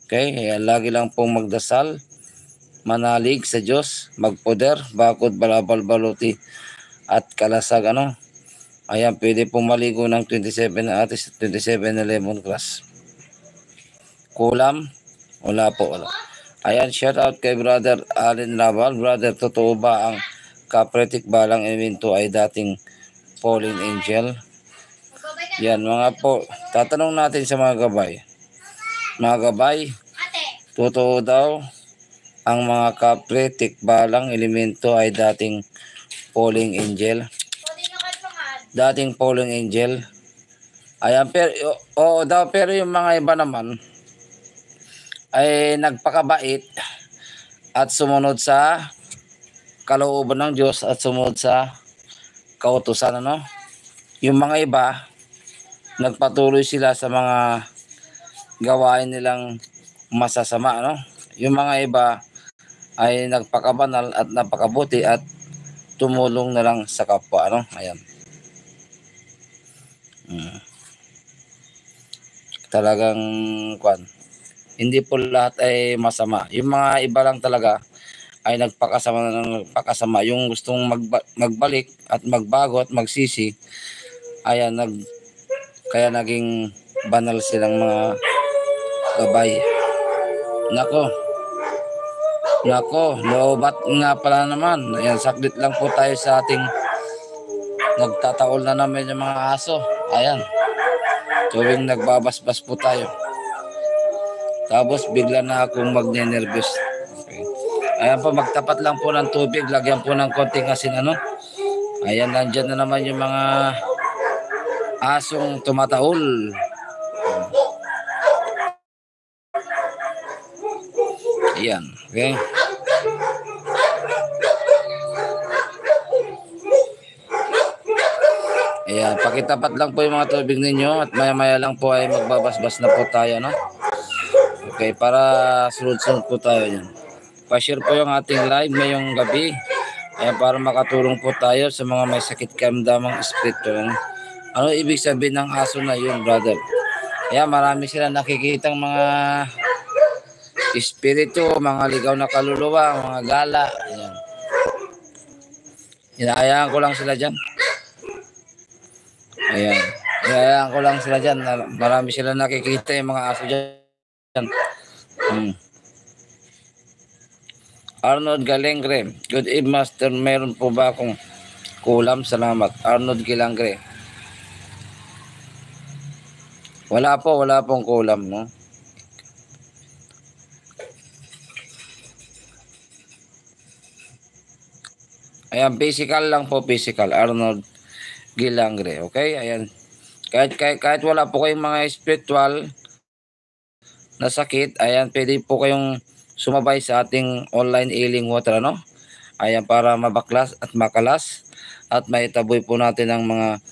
Okay, kaya lagi lang pong magdasal, manalig sa Diyos, magpoder, bakod, balabal, baluti, at kalasag, ano. Ayan, pwede pong maligo ng 27 na atis, 27 na lemongrass. Kulam? Wala po, wala. Ayan, shout out kay Brother Allen Laval. Brother, totoo ba ang kapretik balang elemento ay dating fallen angel? Yan, mga po, tatanong natin sa mga gabay. Mga gabay, totoo daw ang mga kapretik balang elemento ay dating falling angel? Dating falling angel? Ayan, pero, oo daw, pero yung mga iba naman ay nagpakabait at sumunod sa kalooban ng Diyos at sumunod sa kautusan, ano? Yung mga iba, nagpatuloy sila sa mga gawain nilang masasama, ano? Yung mga iba ay nagpakabanal at napakabuti at tumulong na lang sa kapwa, ano? Ayan. Talagang hindi po lahat ay masama. Yung mga iba lang talaga ay nagpakasama, yung gustong magbalik at magbago at magsisi. Ayan, kaya naging banal silang mga gabay. Nako, loobat nga pala naman. Ayan, saklit lang po tayo sa ating nagtataol na namin yung mga aso. Ayan, tuwing nagbabasbas po tayo. Tapos bigla na akong magne-nervous. Okay. Ayan po, magtapat lang po ng tubig. Lagyan po ng konting asin, ano. Ayan, nandyan na naman yung mga asong tumataol. Ayan, okay. Ayan, pakitapat lang po yung mga tubig ninyo at maya-maya lang po ay magbabasbas na po tayo, no? Okay, para sunod-sunod po tayo yan. Pa-share po yung ating live ngayong gabi. Ayan, para makatulong po tayo sa mga may sakit karamdamang espiritu. Ano ibig sabihin ng aso na yun, brother? Ayan, marami sila nakikitang mga espiritu, mga ligaw na kaluluwa, mga gala. Ayan. Hinahayaan ko lang sila dyan. Ayan. Hinahayaan ko lang sila dyan. Marami sila nakikita yung mga aso dyan. Arnold Galengre. Good evening, Master. Meron po ba akong kulam? Salamat. Arnold Galengre. Wala pong kulam, no? Ayan, physical lang po, physical. Arnold Gilangre, okay? Ayan. Kahit wala po kayong mga spiritual na sakit, ayan, pwede po kayong sumabay sa ating online healing water, ano? Ayan, para mabaklas at makalas at maitaboy po natin ang mga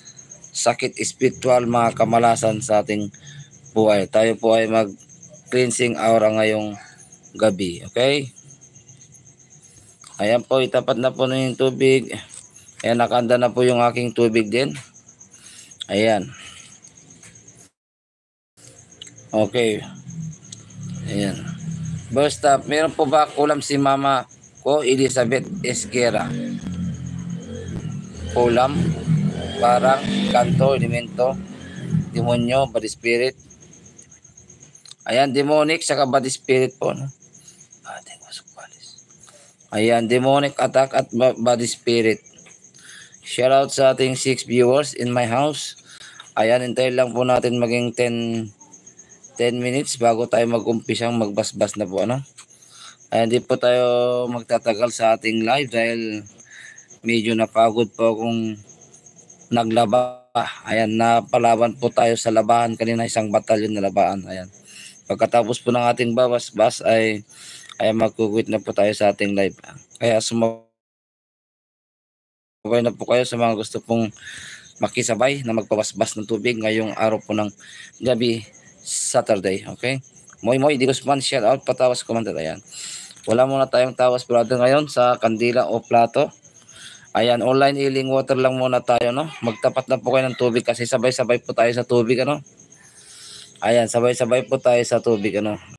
sakit spiritual, mga kamalasan sa ating buhay. Tayo po ay mag-cleansing aura ngayong gabi, okay? Ayan po, itapat na po na yung tubig. Ayan, nakanda na po yung aking tubig din. Ayan. Okay. Ayan. Basta, meron po ba kulam si mama ko, Elizabeth Esquera? Kulam? Parang kanto, elemento, demonyo, body spirit. Ayan, demonic, saka body spirit po. No? Ayan, demonic attack at body spirit. Shout out sa ating 6 viewers in my house. Ayan, hintayin lang po natin maging 10 minutes bago tayo mag-umpisang magbasbas na po, ano. Ayan, di po tayo magtatagal sa ating live dahil medyo napagod po akong naglaba. Ayan, napalaban po tayo sa labahan kanina, isang batalyon na labahan. Ayan. Pagkatapos po ng ating babasbas ay magkukwit na po tayo sa ating live. Kaya sumabay na po kayo sa mga gusto pong makisabay na magpabasbas ng tubig ngayong araw po ng gabi, Saturday, okay? Moy di Guzman, shout out, patawas commander. Ayan. Wala muna tayong tawas brother ngayon sa kandila o plato. Ayan, online healing water lang muna tayo, no? Magtapat na po kayo ng tubig kasi sabay-sabay po tayo sa tubig, ano? Ayan, sabay-sabay po tayo sa tubig, ano?